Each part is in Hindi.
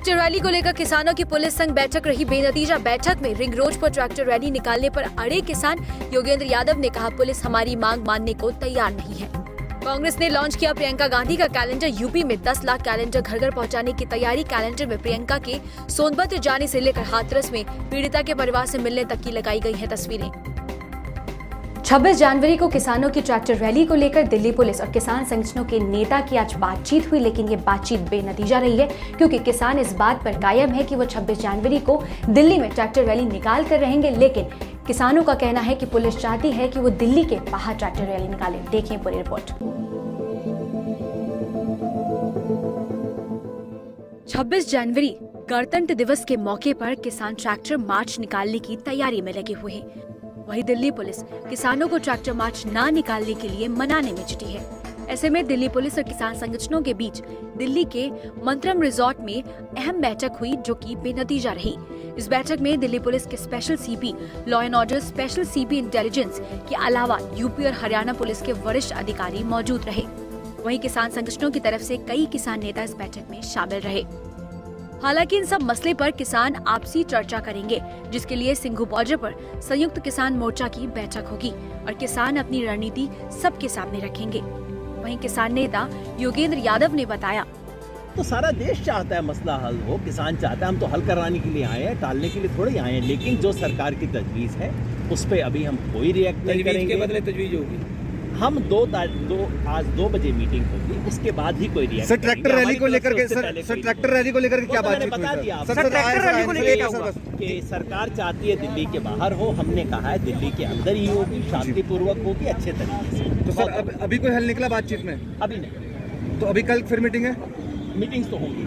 ट्रैक्टर रैली को लेकर किसानों की पुलिस संग बैठक रही बेनतीजा। बैठक में रिंग रोड पर ट्रैक्टर रैली निकालने पर अड़े किसान योगेंद्र यादव ने कहा, पुलिस हमारी मांग मानने को तैयार नहीं है। कांग्रेस ने लॉन्च किया प्रियंका गांधी का कैलेंडर। यूपी में 10 लाख कैलेंडर घर घर पहुंचाने की तैयारी। कैलेंडर में प्रियंका के सोनभद्र जाने से लेकर हाथरस में पीड़िता के परिवार से मिलने तक की लगाई गई हैं तस्वीरें। 26 जनवरी को किसानों की ट्रैक्टर रैली को लेकर दिल्ली पुलिस और किसान संगठनों के नेता की आज बातचीत हुई, लेकिन ये बातचीत बेनतीजा रही है क्योंकि किसान इस बात पर कायम है कि वो 26 जनवरी को दिल्ली में ट्रैक्टर रैली निकाल कर रहेंगे। लेकिन किसानों का कहना है कि पुलिस चाहती है कि वो दिल्ली के बाहर ट्रैक्टर रैली निकाले। देखिए पूरी रिपोर्ट। 26 जनवरी गणतंत्र दिवस के मौके पर किसान ट्रैक्टर मार्च निकालने की तैयारी में लगे हुए हैं। वहीं दिल्ली पुलिस किसानों को ट्रैक्टर मार्च ना निकालने के लिए मनाने में जुटी है। ऐसे में दिल्ली पुलिस और किसान संगठनों के बीच दिल्ली के मंत्रम रिजॉर्ट में अहम बैठक हुई, जो कि बेनतीजा रही। इस बैठक में दिल्ली पुलिस के special CP law and order, special CP intelligence के अलावा यूपी और हरियाणा पुलिस के वरिष्ठ अधिकारी मौजूद रहे। वहीं किसान संगठनों की तरफ से कई किसान नेता इस बैठक में शामिल रहे। हालांकि इन सब मसले पर किसान आपसी चर्चा करेंगे, जिसके लिए सिंघू बॉर्डर पर संयुक्त किसान मोर्चा की बैठक होगी और किसान अपनी रणनीति सबके सामने रखेंगे। वहीं किसान नेता योगेंद्र यादव ने बताया, तो सारा देश चाहता है मसला हल हो, किसान चाहता है। हम तो हल कराने के लिए आए हैं, टालने के लिए थोड़ी आए हैं। लेकिन जो सरकार की तजवीज़ है उस पर अभी हम कोई रिएक्ट नहीं करेंगे। के बदले तजवीज़ होगी। हम आज 2 बजे मीटिंग होगी, उसके बाद ही कोई रिएक्ट। सर ट्रैक्टर रैली को लेकर के ट्रैक्टर रैली को लेकर क्या बात बता दिया ट्रैक्टर रैली को लेकर कि सरकार चाहती है दिल्ली के बाहर हो। हमने कहा है दिल्ली के अंदर ही होगी, शांतिपूर्वक होगी, अच्छे तरीके से। तो सर अभी कोई हल निकला बातचीत में? अभी नहीं। तो अभी कल फिर मीटिंग है? मीटिंग्स तो होंगी।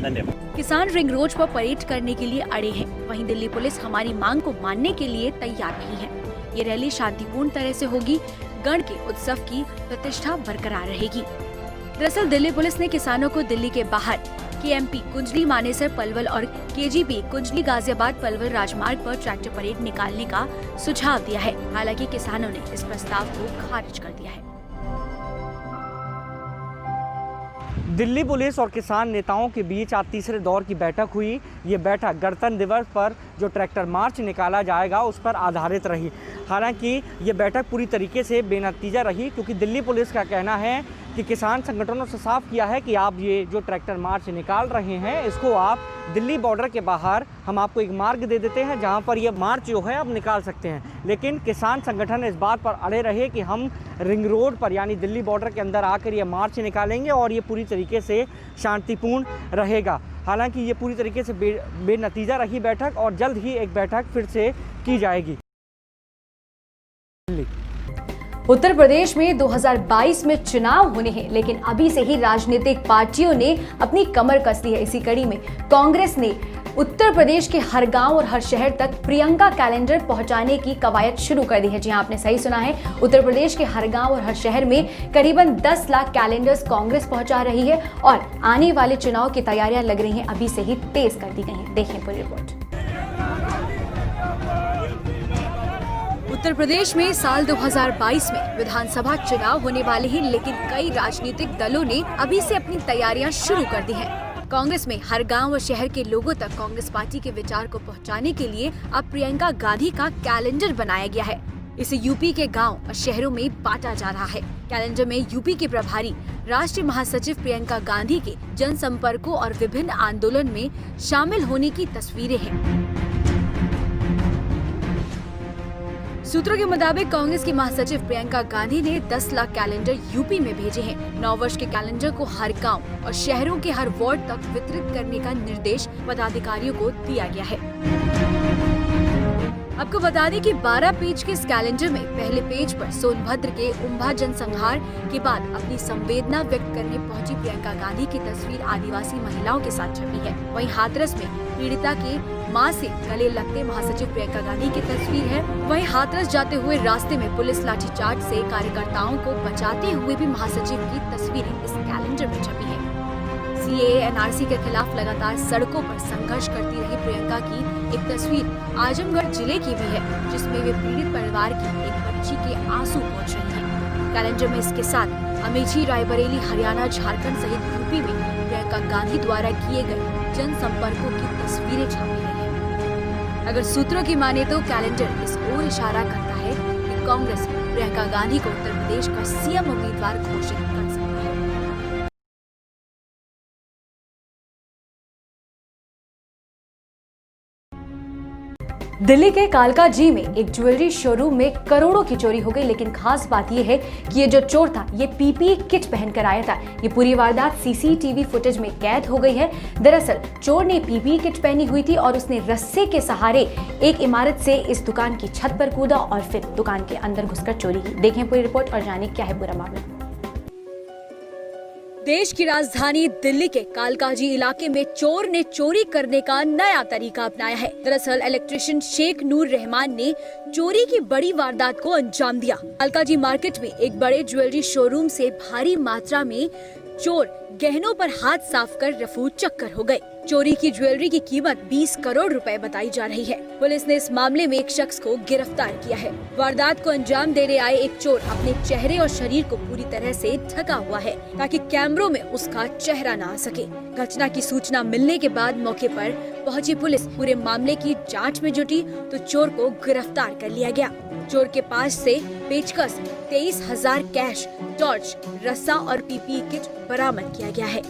धन्यवाद। किसान रिंग रोड पर परेड करने के लिए अड़े हैं। वहीं दिल्ली पुलिस हमारी मांग को मानने के लिए तैयार नहीं है। ये रैली शांतिपूर्ण तरह से होगी। गण के उत्सव की प्रतिष्ठा बरकरार रहेगी। दरअसल दिल्ली पुलिस ने किसानों को दिल्ली के बाहर केएमपी कुंजली मानेसर पलवल और केजीपी कुंजली गाजियाबाद पलवल राजमार्ग पर ट्रैक्टर परेड निकालने का सुझाव दिया है। हालांकि किसानों ने इस प्रस्ताव को खारिज कर दिया है। दिल्ली पुलिस और किसान नेताओं के बीच आज तीसरे दौर की बैठक हुई। ये बैठक गणतंत्र दिवस पर जो ट्रैक्टर मार्च निकाला जाएगा उस पर आधारित रही। हालांकि ये बैठक पूरी तरीके से बेनतीजा रही, क्योंकि दिल्ली पुलिस का कहना है कि किसान संगठनों से साफ किया है कि आप ये जो ट्रैक्टर मार्च निकाल रहे हैं इसको आप दिल्ली बॉर्डर के बाहर हम आपको एक मार्ग दे देते हैं जहां पर ये मार्च जो है आप निकाल सकते हैं। लेकिन किसान संगठन इस बात पर अड़े रहे कि हम रिंग रोड पर यानी दिल्ली बॉर्डर के अंदर आकर ये मार्च निकालेंगे और ये पूरी तरीके से शांतिपूर्ण रहेगा। हालांकि ये पूरी तरीके से बेनतीजा रही बैठक और जल्द ही एक बैठक फिर से की जाएगी। उत्तर प्रदेश में 2022 में चुनाव होने हैं, लेकिन अभी से ही राजनीतिक पार्टियों ने अपनी कमर कस ली है। इसी कड़ी में कांग्रेस ने उत्तर प्रदेश के हर गांव और हर शहर तक प्रियंका कैलेंडर पहुंचाने की कवायद शुरू कर दी है। जी हां, आपने सही सुना है। उत्तर प्रदेश के हर गांव और हर शहर में करीबन 10 लाख कैलेंडर्स कांग्रेस पहुंचा रही है और आने वाले चुनाव की तैयारियां लग रही हैं अभी से ही तेज कर दी गई हैं। देखें पूरी रिपोर्ट। उत्तर प्रदेश में साल 2022 में विधानसभा चुनाव होने वाले हैं, लेकिन कई राजनीतिक दलों ने अभी से अपनी तैयारियां शुरू कर दी हैं। कांग्रेस में हर गांव और शहर के लोगों तक कांग्रेस पार्टी के विचार को पहुंचाने के लिए अब प्रियंका गांधी का कैलेंडर बनाया गया है। इसे यूपी के गांव और शहरों में बांटा जा रहा है। कैलेंडर में यूपी के प्रभारी राष्ट्रीय महासचिव प्रियंका गांधी के जनसंपर्कों और विभिन्न आंदोलन में शामिल होने की तस्वीरें हैं। सूत्रों के मुताबिक कांग्रेस की महासचिव प्रियंका गांधी ने 10 लाख कैलेंडर यूपी में भेजे हैं। 9 वर्ष के कैलेंडर को हर गांव और शहरों के हर वार्ड तक वितरित करने का निर्देश पदाधिकारियों को दिया गया है। आपको बता दें कि 12 पेज के इस कैलेंडर में पहले पेज पर सोनभद्र के उम्भा जनसंहार के बाद अपनी संवेदना व्यक्त करने पहुंची प्रियंका गांधी की तस्वीर आदिवासी महिलाओं के साथ छपी है। वहीं हाथरस में पीड़िता की मां से गले लगते महासचिव प्रियंका गांधी की तस्वीर है। वहीं हाथरस जाते हुए रास्ते में पुलिस लाठीचार्ज से कार्यकर्ताओं को बचाते हुए भी महासचिव की तस्वीरें इस कैलेंडर में छपी है। सीएए एनआरसी के खिलाफ लगातार सड़कों पर संघर्ष करती रही प्रियंका की एक तस्वीर आजमगढ़ जिले की भी है, जिसमें वे पीड़ित परिवार की एक बच्ची के आंसू पोंछ रही हैं। कैलेंडर में इसके साथ अमेठी, रायबरेली, हरियाणा, झारखंड सहित यूपी में प्रियंका गांधी द्वारा किए गए जनसंपर्कों की तस्वीरें छापी गई हैं। अगर सूत्रों की माने तो कैलेंडर इस ओर इशारा करता है कि कांग्रेस प्रियंका गांधी को उत्तर प्रदेश का सीएम उम्मीदवार घोषित कर सकता है। दिल्ली के कालकाजी में एक ज्वेलरी शोरूम में करोड़ों की चोरी हो गई, लेकिन खास बात यह है कि ये जो चोर था ये पीपीई किट पहनकर आया था। ये पूरी वारदात सीसीटीवी फुटेज में कैद हो गई है। दरअसल चोर ने पीपीई किट पहनी हुई थी और उसने रस्से के सहारे एक इमारत से इस दुकान की छत पर कूदा और फिर दुकान के अंदर घुसकर चोरी की। देखें पूरी रिपोर्ट और जाने क्या है पूरा मामला। देश की राजधानी दिल्ली के कालकाजी इलाके में चोर ने चोरी करने का नया तरीका अपनाया है। दरअसल इलेक्ट्रिशियन शेख नूर रहमान ने चोरी की बड़ी वारदात को अंजाम दिया। कालकाजी मार्केट में एक बड़े ज्वेलरी शोरूम से भारी मात्रा में चोर गहनों पर हाथ साफ कर रफू चक्कर हो गए। चोरी की ज्वेलरी की कीमत 20 करोड़ रुपए बताई जा रही है। पुलिस ने इस मामले में एक शख्स को गिरफ्तार किया है। वारदात को अंजाम देने आए एक चोर अपने चेहरे और शरीर को पूरी तरह से ढका हुआ है ताकि कैमरों में उसका चेहरा न आ सके। घटना की सूचना मिलने के बाद मौके पर पहुंची पुलिस पूरे मामले की जांच में जुटी तो चोर को गिरफ्तार कर लिया गया। चोर के पास से पेचकस 23,000 कैश, टॉर्च, रस्सा और पीपीई किट बरामद किया गया है।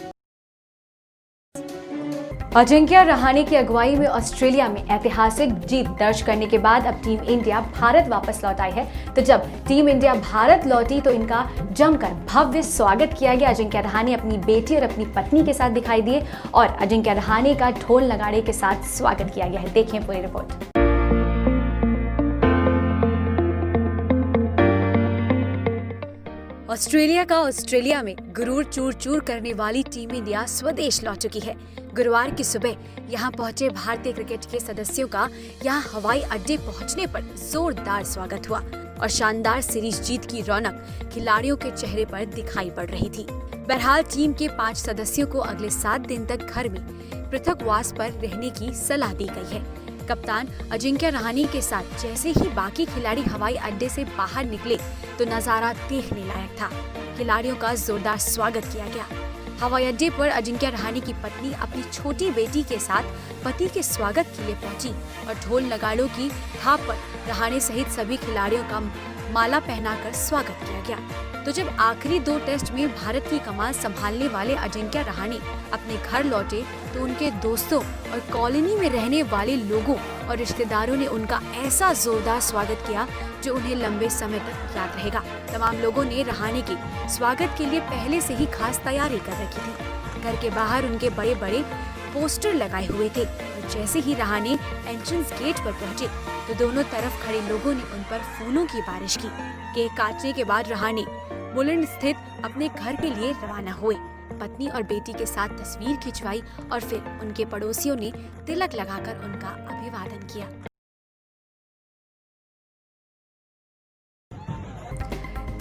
अजिंक्य रहाणे की अगुवाई में ऑस्ट्रेलिया में ऐतिहासिक जीत दर्ज करने के बाद अब टीम इंडिया भारत वापस लौट आई है। तो जब टीम इंडिया भारत लौटी तो इनका जमकर भव्य स्वागत किया गया। अजिंक्य रहाणे अपनी बेटी और अपनी पत्नी के साथ दिखाई दिए और अजिंक्य रहाणे का ढोल नगाड़े के साथ स्वागत किया गया है। देखें पूरी रिपोर्ट। ऑस्ट्रेलिया में गुरूर चूर चूर करने वाली टीम इंडिया स्वदेश लौट चुकी है। गुरुवार की सुबह यहां पहुंचे भारतीय क्रिकेट के सदस्यों का यहां हवाई अड्डे पहुंचने पर जोरदार स्वागत हुआ और शानदार सीरीज जीत की रौनक खिलाड़ियों के चेहरे पर दिखाई पड़ रही थी। बहरहाल टीम के 5 सदस्यों को अगले 7 दिन तक घर में पृथकवास पर रहने की सलाह दी गई है। कप्तान अजिंक्य रहाणे के साथ जैसे ही बाकी खिलाड़ी हवाई अड्डे से बाहर निकले तो नजारा देखने लायक था। खिलाड़ियों का जोरदार स्वागत किया गया। हवाई अड्डे पर अजिंक्य रहाणे की पत्नी अपनी छोटी बेटी के साथ पति के स्वागत के लिए पहुंची और ढोल नगाड़ों की थाप पर रहाणे सहित सभी खिलाड़ियों का माला पहनाकर स्वागत किया गया। तो जब आखिरी 2 टेस्ट में भारत की कमान संभालने वाले अजिंक्य रहाणे अपने घर लौटे तो उनके दोस्तों और कॉलोनी में रहने वाले लोगों और रिश्तेदारों ने उनका ऐसा जोरदार स्वागत किया जो उन्हें लंबे समय तक याद रहेगा। तमाम लोगों ने रहाणे के स्वागत के लिए पहले से ही खास तैयारी कर रखी थी। घर के बाहर उनके बड़े बड़े पोस्टर लगाए हुए थे और जैसे ही रहाणे एंट्रेंस गेट पर पहुंचे तो दोनों तरफ खड़े लोगों ने उन पर फूलों की बारिश की। केक काटने के बाद रहाणे बुलंद स्थित अपने घर के लिए रवाना हुए। पत्नी और बेटी के साथ तस्वीर खिंचवाई और फिर उनके पड़ोसियों ने तिलक लगाकर उनका अभिवादन किया।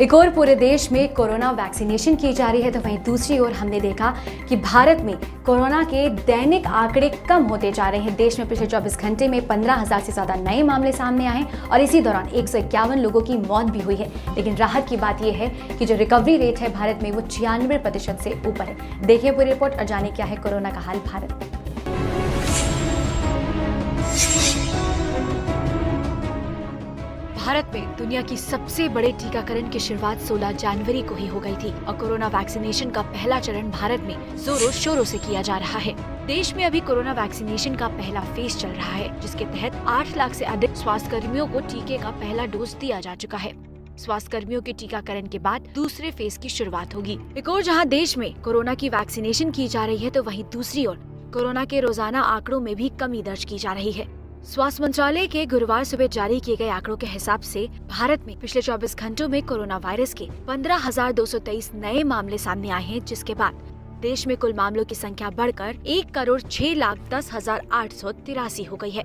एक और पूरे देश में कोरोना वैक्सीनेशन की जा रही है तो वहीं दूसरी ओर हमने देखा कि भारत में कोरोना के दैनिक आंकड़े कम होते जा रहे हैं। देश में पिछले 24 घंटे में 15,000 से ज्यादा नए मामले सामने आए और इसी दौरान 151 लोगों की मौत भी हुई है। लेकिन राहत की बात यह है कि जो रिकवरी रेट है भारत में वो 96% से ऊपर है। देखिए पूरी रिपोर्ट और जाने क्या है कोरोना का हाल भारत में। भारत में दुनिया की सबसे बड़े टीकाकरण की शुरुआत 16 जनवरी को ही हो गई थी और कोरोना वैक्सीनेशन का पहला चरण भारत में जोरों शोरों से किया जा रहा है। देश में अभी कोरोना वैक्सीनेशन का पहला फेज चल रहा है जिसके तहत 8 लाख से अधिक स्वास्थ्य कर्मियों को टीके का पहला डोज दिया जा चुका है। स्वास्थ्य कर्मियों के टीकाकरण के बाद दूसरे फेज की शुरुआत होगी। एक और जहां देश में कोरोना की वैक्सीनेशन की जा रही है तो वहीं दूसरी ओर कोरोना के रोजाना आंकड़ों में भी कमी दर्ज की जा रही है। स्वास्थ्य मंत्रालय के गुरुवार सुबह जारी किए गए आंकड़ों के हिसाब से भारत में पिछले 24 घंटों में कोरोना वायरस के 15,223 नए मामले सामने आए हैं, जिसके बाद देश में कुल मामलों की संख्या बढ़कर 1,06,10,883 हो गई है।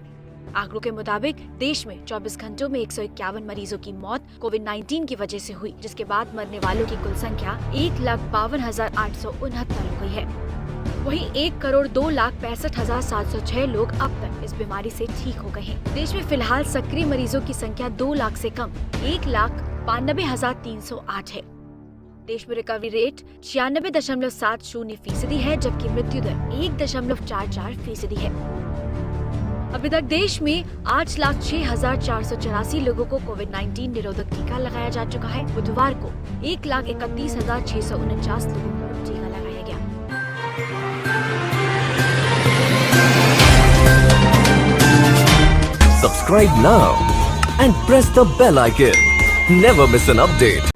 आंकड़ों के मुताबिक देश में 24 घंटों में 151 मरीजों की मौत कोविड-19 की वजह से हुई, जिसके बाद मरने वालों की कुल संख्या 1,52,869 हो गई है। वहीं 1,02,65,706 लोग अब तक इस बीमारी से ठीक हो गए हैं। देश में फिलहाल सक्रिय मरीजों की संख्या 2 लाख से कम 1,92,308 है। देश में रिकवरी रेट 96.70% है, जबकि मृत्यु दर 1.44% है। अभी तक देश में 8,06,484 लोगों को कोविड-19 निरोधक टीका लगाया जा चुका है। बुधवार को 1,31,649 लोगों को टीका लगाया गया। Subscribe now and press the bell icon. Never miss an update.